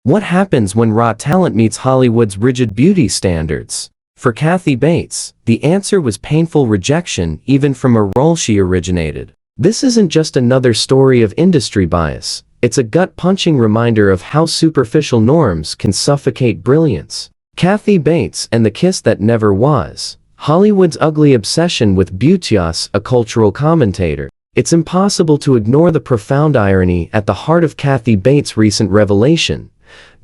What happens when raw talent meets Hollywood's rigid beauty standards? For Kathy Bates, the answer was painful rejection even from a role she originated. This isn't just another story of industry bias, it's a gut-punching reminder of how superficial norms can suffocate brilliance. Kathy Bates and the Kiss That Never Was. Hollywood's ugly obsession with beauty. A cultural commentator. It's impossible to ignore the profound irony at the heart of Kathy Bates' recent revelation.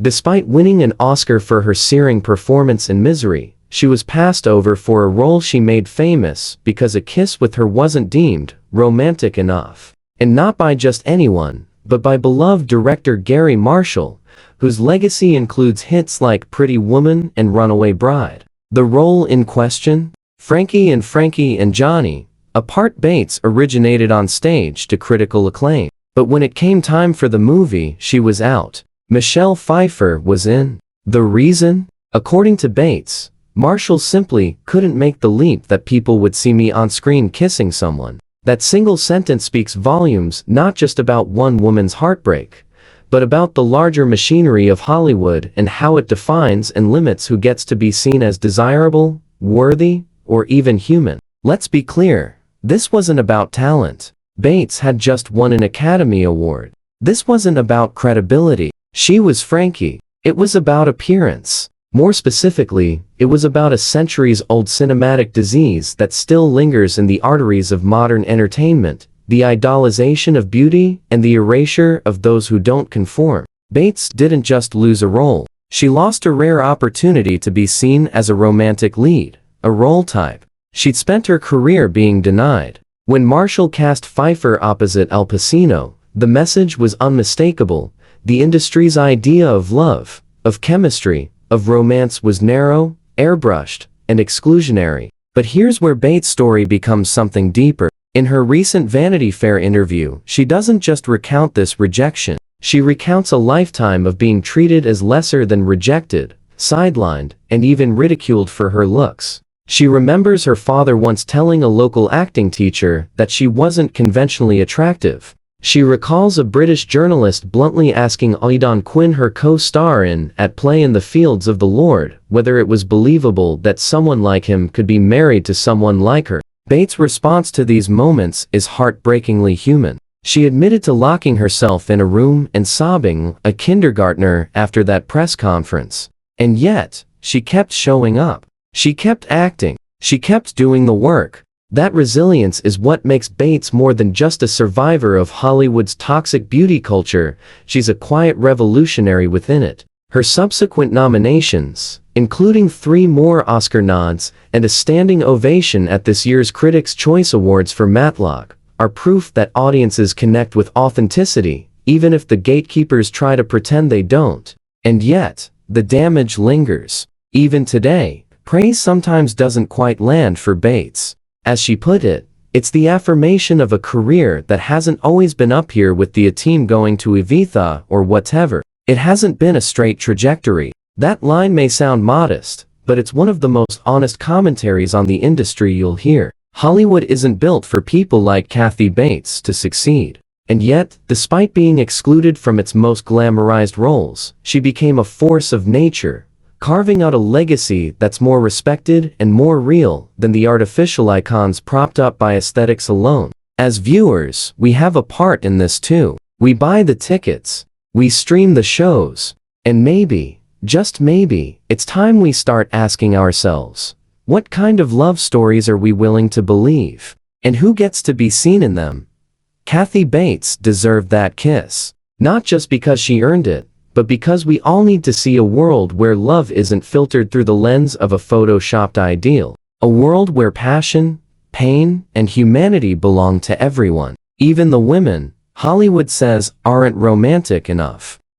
Despite winning an Oscar for her searing performance in Misery, she was passed over for a role she made famous because a kiss with her wasn't deemed romantic enough. And not by just anyone, but by beloved director Gary Marshall, whose legacy includes hits like Pretty Woman and Runaway Bride. The role in question? Frankie and Johnny. A part Bates originated on stage to critical acclaim. But when it came time for the movie, she was out. Michelle Pfeiffer was in. The reason? According to Bates, Marshall simply couldn't make the leap that people would see me on screen kissing someone. That single sentence speaks volumes not just about one woman's heartbreak, but about the larger machinery of Hollywood and how it defines and limits who gets to be seen as desirable, worthy, or even human. Let's be clear, this wasn't about talent. Bates had just won an Academy Award. This wasn't about credibility. She was Frankie. It was about appearance. More specifically, it was about a centuries-old cinematic disease that still lingers in the arteries of modern entertainment, the idolization of beauty and the erasure of those who don't conform. Bates didn't just lose a role. She lost a rare opportunity to be seen as a romantic lead, a role type she'd spent her career being denied. When Marshall cast Pfeiffer opposite Al Pacino, the message was unmistakable. The industry's idea of love, of chemistry, of romance was narrow, airbrushed, and exclusionary. But here's where Bates' story becomes something deeper. In her recent Vanity Fair interview, she doesn't just recount this rejection. She recounts a lifetime of being treated as lesser than rejected, sidelined, and even ridiculed for her looks. She remembers her father once telling a local acting teacher that she wasn't conventionally attractive. She recalls a British journalist bluntly asking Aidan Quinn, her co-star in At Play in the Fields of the Lord, whether it was believable that someone like him could be married to someone like her. Bates' response to these moments is heartbreakingly human. She admitted to locking herself in a room and sobbing, a kindergartner, after that press conference. And yet, she kept showing up. She kept acting. She kept doing the work. That resilience is what makes Bates more than just a survivor of Hollywood's toxic beauty culture. She's a quiet revolutionary within it. Her subsequent nominations, including 3 more Oscar nods and a standing ovation at this year's Critics' Choice Awards for Matlock, are proof that audiences connect with authenticity, even if the gatekeepers try to pretend they don't. And yet, the damage lingers. Even today, praise sometimes doesn't quite land for Bates. As she put it, it's the affirmation of a career that hasn't always been up here with the team going to Ibiza or whatever. It hasn't been a straight trajectory. That line may sound modest, but it's one of the most honest commentaries on the industry you'll hear. Hollywood isn't built for people like Kathy Bates to succeed. And yet, despite being excluded from its most glamorized roles, she became a force of nature, carving out a legacy that's more respected and more real than the artificial icons propped up by aesthetics alone. As viewers, we have a part in this too. We buy the tickets, we stream the shows, and maybe, just maybe, it's time we start asking ourselves, what kind of love stories are we willing to believe? And who gets to be seen in them? Kathy Bates deserved that kiss. Not just because she earned it, but because we all need to see a world where love isn't filtered through the lens of a photoshopped ideal. A world where passion, pain, and humanity belong to everyone. Even the women Hollywood says aren't romantic enough.